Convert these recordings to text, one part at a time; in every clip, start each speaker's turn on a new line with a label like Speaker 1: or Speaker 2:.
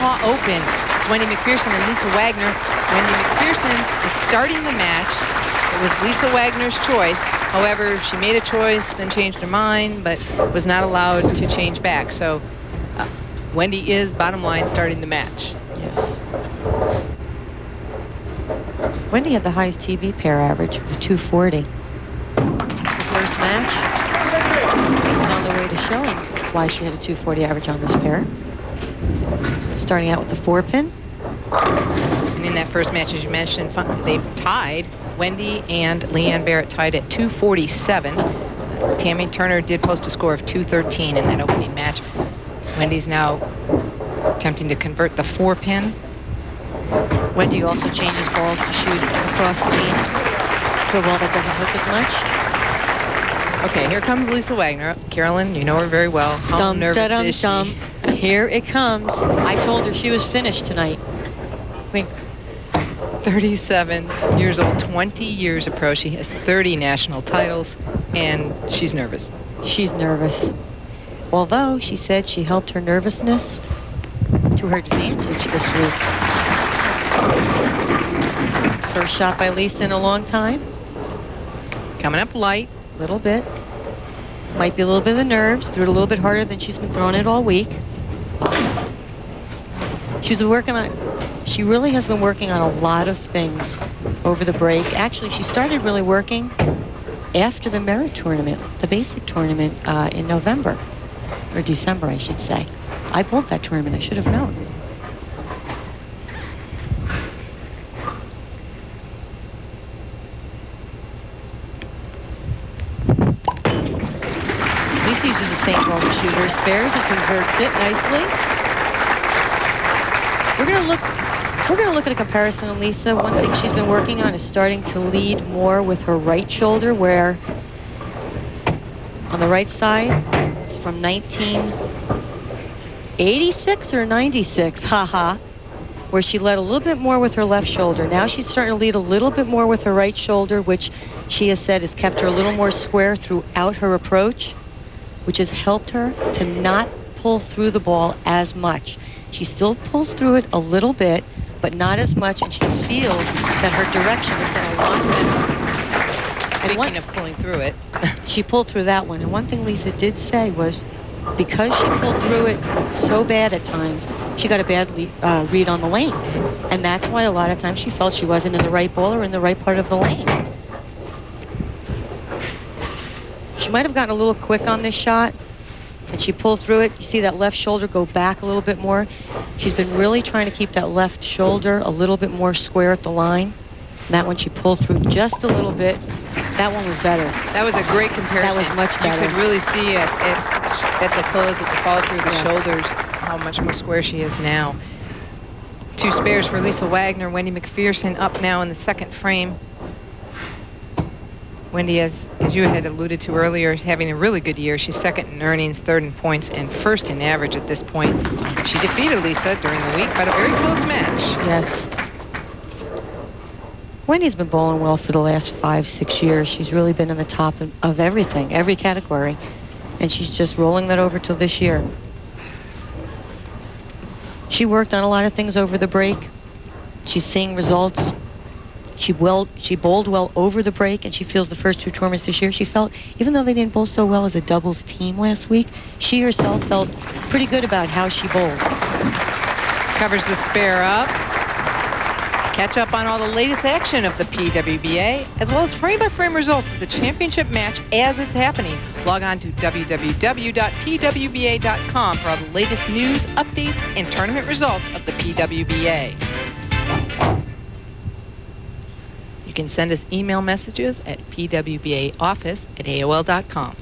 Speaker 1: Omaha Open. It's Wendy Macpherson and Lisa-Wagner. Wendy Macpherson is starting the match. It was Lisa-Wagner's choice. However, she made a choice, then changed her mind, but was not allowed to change back. So Wendy is, bottom line, starting the match.
Speaker 2: Yes. Wendy had the highest TV pair average of 240. The first match was on the way to showing why she had a 240 average on this pair. Starting out with the 4-pin.
Speaker 1: And in that first match, as you mentioned, they've tied. Wendy and Leanne Barrett tied at 247. Tammy Turner did post a score of 213 in that opening match. Wendy's now attempting to convert the 4-pin.
Speaker 2: Wendy also changes balls to shoot across the lane to a ball that doesn't hook as much.
Speaker 1: Okay, here comes Lisa-Wagner. Carolyn, you know her very well. How nervous is she?
Speaker 2: Here it comes. I told her she was finished tonight.
Speaker 1: 37 years old, 20 years a pro. She has 30 national titles, and she's nervous.
Speaker 2: She's nervous. Although she said she helped her nervousness to her advantage this week. First shot by Lisa in a long time.
Speaker 1: Coming up light.
Speaker 2: A little bit. Might be a little bit of the nerves. Threw it a little bit harder than she's been throwing it all week. She really has been working on a lot of things over the break. Actually, she started really working after the merit tournament, the basic tournament in November, or December, I should say. I pulled that tournament. I should have known. Lisa uses the same ball to shoot her spares and converts it nicely. We're going to look at a comparison of Lisa. One thing she's been working on is starting to lead more with her right shoulder, where on the right side, it's from 1986 or 96, where she led a little bit more with her left shoulder. Now she's starting to lead a little bit more with her right shoulder, which she has said has kept her a little more square throughout her approach, which has helped her to not pull through the ball as much. She still pulls through it a little bit, but not as much, and she feels that her direction has been a lot better.
Speaker 1: Speaking of pulling through it.
Speaker 2: She pulled through that one, and one thing Lisa did say was because she pulled through it so bad at times, she got a bad read on the lane. And that's why a lot of times she felt she wasn't in the right ball or in the right part of the lane. She might have gotten a little quick on this shot, and she pulled through it. You see that left shoulder go back a little bit more. She's been really trying to keep that left shoulder a little bit more square at the line. And that one she pulled through just a little bit. That one was better.
Speaker 1: That was a great comparison.
Speaker 2: That was much better.
Speaker 1: You could really see at the close, at the fall through the shoulders, how much more square she is now. Two spares for Lisa-Wagner. Wendy Macpherson up now in the second frame. Wendy, as you had alluded to earlier, is having a really good year. She's second in earnings, third in points, and first in average at this point. She defeated Lisa during the week, but a very close match.
Speaker 2: Yes. Wendy's been bowling well for the last 5-6 years. She's really been in the top of everything, every category. And she's just rolling that over till this year. She worked on a lot of things over the break. She's seeing results. She bowled well over the break, and she feels the first two tournaments this year, she felt, even though they didn't bowl so well as a doubles team last week, she herself felt pretty good about how she bowled.
Speaker 1: Covers the spare up. Catch up on all the latest action of the PWBA, as well as frame-by-frame results of the championship match as it's happening. Log on to www.pwba.com for all the latest news, updates, and tournament results of the PWBA. You can send us email messages at pwbaoffice@aol.com.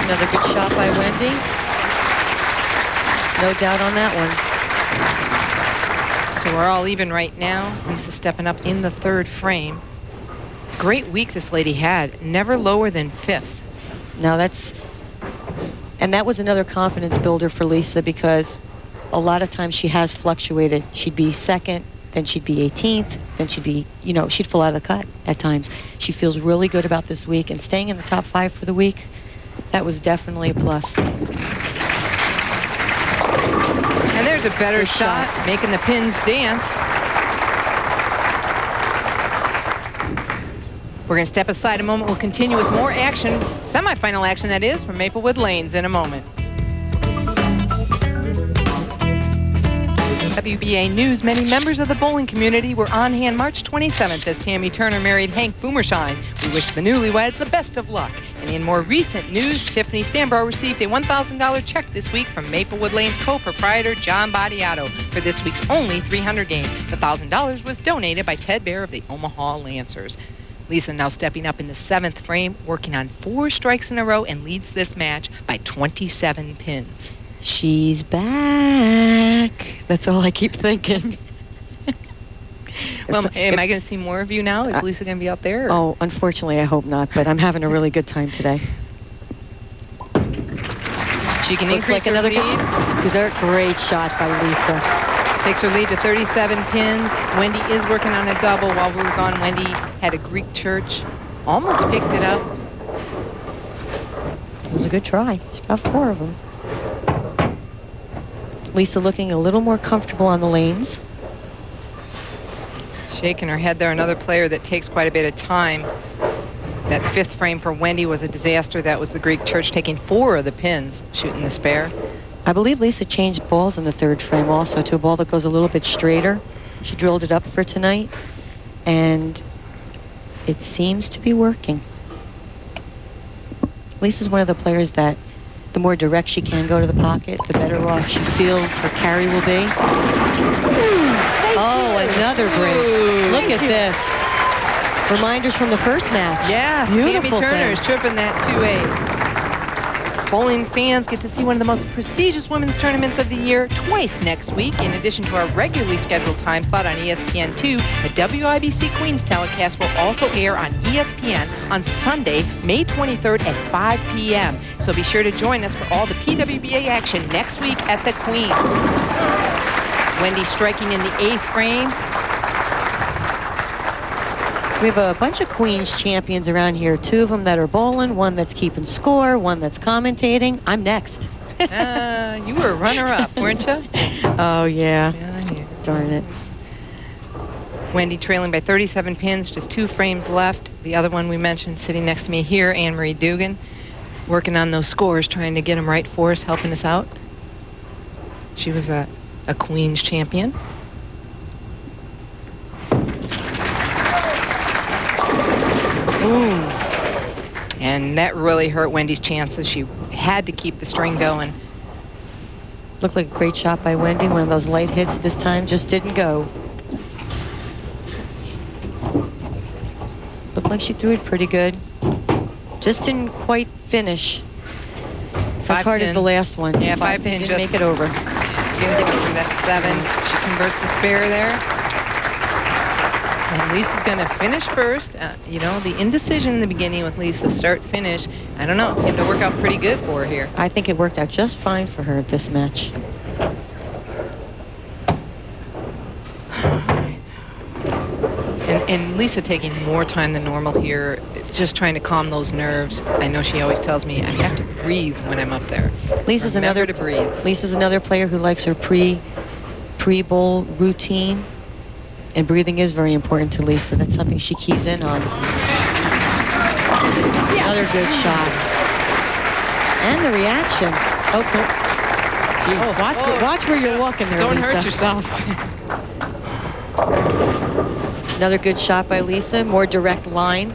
Speaker 2: Another good shot by Wendy. No doubt on that one.
Speaker 1: So we're all even right now. Lisa stepping up in the third frame. Great week this lady had. Never lower than fifth.
Speaker 2: Now and that was another confidence builder for Lisa, because a lot of times she has fluctuated. She'd be second, then she'd be 18th, then she'd be, she'd fall out of the cut at times. She feels really good about this week, and staying in the top 5 for the week, that was definitely a plus.
Speaker 1: And there's a better
Speaker 2: Good
Speaker 1: shot, making the pins dance. We're going to step aside a moment. We'll continue with more action, semifinal action that is, from Maplewood Lanes in a moment. PWBA News, many members of the bowling community were on hand March 27th as Tammy Turner married Hank Boomershine. We wish the newlyweds the best of luck. And in more recent news, Tiffany Stambro received a $1,000 check this week from Maplewood Lane's co-proprietor John Badiato for this week's only 300 game. The $1,000 was donated by Ted Bear of the Omaha Lancers. Lisa now stepping up in the 7th frame, working on 4 strikes in a row, and leads this match by 27 pins.
Speaker 2: She's back. That's all I keep thinking.
Speaker 1: Well, am I going to see more of you now? Is Lisa going to be out there? Or?
Speaker 2: Oh, unfortunately, I hope not, but I'm having a really good time today.
Speaker 1: She can
Speaker 2: Looks
Speaker 1: increase
Speaker 2: like another
Speaker 1: lead.
Speaker 2: Great shot by Lisa.
Speaker 1: Takes her lead to 37 pins. Wendy is working on a double. While we were gone, Wendy had a Greek church. Almost picked it up.
Speaker 2: It was a good try. She got 4 of them. Lisa looking a little more comfortable on the lanes.
Speaker 1: Shaking her head there. Another player that takes quite a bit of time. That 5th frame for Wendy was a disaster. That was the Greek church, taking 4 of the pins, shooting the spare.
Speaker 2: I believe Lisa changed balls in the 3rd frame also to a ball that goes a little bit straighter. She drilled it up for tonight, and it seems to be working. Lisa's one of the players that the more direct she can go to the pocket, the better off she feels her carry will be. Oh, another break. Look at this. Reminders from the first match.
Speaker 1: Yeah,
Speaker 2: Beautiful
Speaker 1: Tammy Turner
Speaker 2: thing.
Speaker 1: is tripping that 2-8. Bowling fans get to see one of the most prestigious women's tournaments of the year twice next week. In addition to our regularly scheduled time slot on ESPN2, the WIBC Queens telecast will also air on ESPN on Sunday, May 23rd at 5 p.m. So be sure to join us for all the PWBA action next week at the Queens. Wendy striking in the 8th frame.
Speaker 2: We have a bunch of Queens champions around here. 2 of them that are bowling, 1 that's keeping score, 1 that's commentating. I'm next.
Speaker 1: You were a runner-up, weren't you?
Speaker 2: Oh, yeah.
Speaker 1: Yeah.
Speaker 2: Darn it.
Speaker 1: Wendy trailing by 37 pins, just 2 frames left. The other one we mentioned sitting next to me here, Anne-Marie Dugan, working on those scores, trying to get them right for us, helping us out. She was a Queens champion. Ooh. And that really hurt Wendy's chances. She had to keep the string going.
Speaker 2: Looked like a great shot by Wendy. One of those light hits this time just didn't go. Looked like she threw it pretty good. Just didn't quite finish. As hard as the last one.
Speaker 1: Yeah, 5 pin
Speaker 2: didn't
Speaker 1: just
Speaker 2: make it over.
Speaker 1: Didn't get over that 7. She converts the spare there. And Lisa's going to finish first. You know, the indecision in the beginning with Lisa, start, finish. I don't know. It seemed to work out pretty good for her here.
Speaker 2: I think it worked out just fine for her at this match.
Speaker 1: And Lisa taking more time than normal here, just trying to calm those nerves. I know she always tells me I have to breathe when I'm up there.
Speaker 2: Lisa's
Speaker 1: Remember to breathe.
Speaker 2: Lisa's another player who likes her pre-bowl routine. And breathing is very important to Lisa. That's something she keys in on. Another good shot. And the reaction. Oh, watch where you're walking there,
Speaker 1: Don't
Speaker 2: Lisa.
Speaker 1: hurt yourself.
Speaker 2: Another good shot by Lisa. More direct line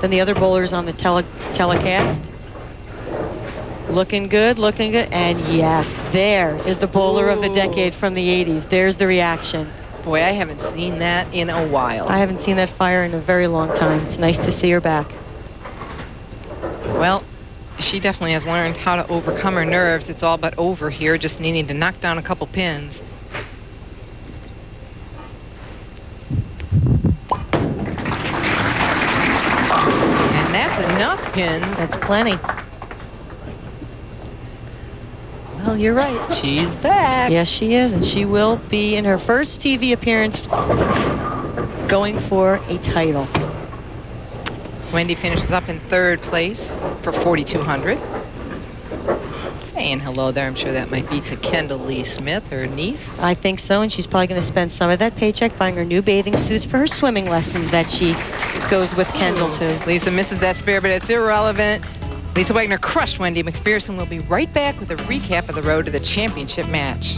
Speaker 2: than the other bowlers on the telecast. Looking good, looking good. And yes, there is the bowler of the decade from the 80s. There's the reaction.
Speaker 1: Boy, I haven't seen that in a while.
Speaker 2: I haven't seen that fire in a very long time. It's nice to see her back.
Speaker 1: Well, she definitely has learned how to overcome her nerves. It's all but over here, just needing to knock down a couple pins. And that's enough pins.
Speaker 2: That's plenty.
Speaker 1: Well, you're right. She's back.
Speaker 2: Yes, she is, and she will be in her first TV appearance going for a title.
Speaker 1: Wendy finishes up in 3rd place for 4,200. saying hello there. I'm sure that might be to Kendall Lee Smith, her niece.
Speaker 2: I think so, and she's probably going to spend some of that paycheck buying her new bathing suits for her swimming lessons that she goes with Kendall to.
Speaker 1: Lisa misses that spare, but it's irrelevant. Lisa-Wagner crushed Wendy Macpherson. We'll be right back with a recap of the road to the championship match.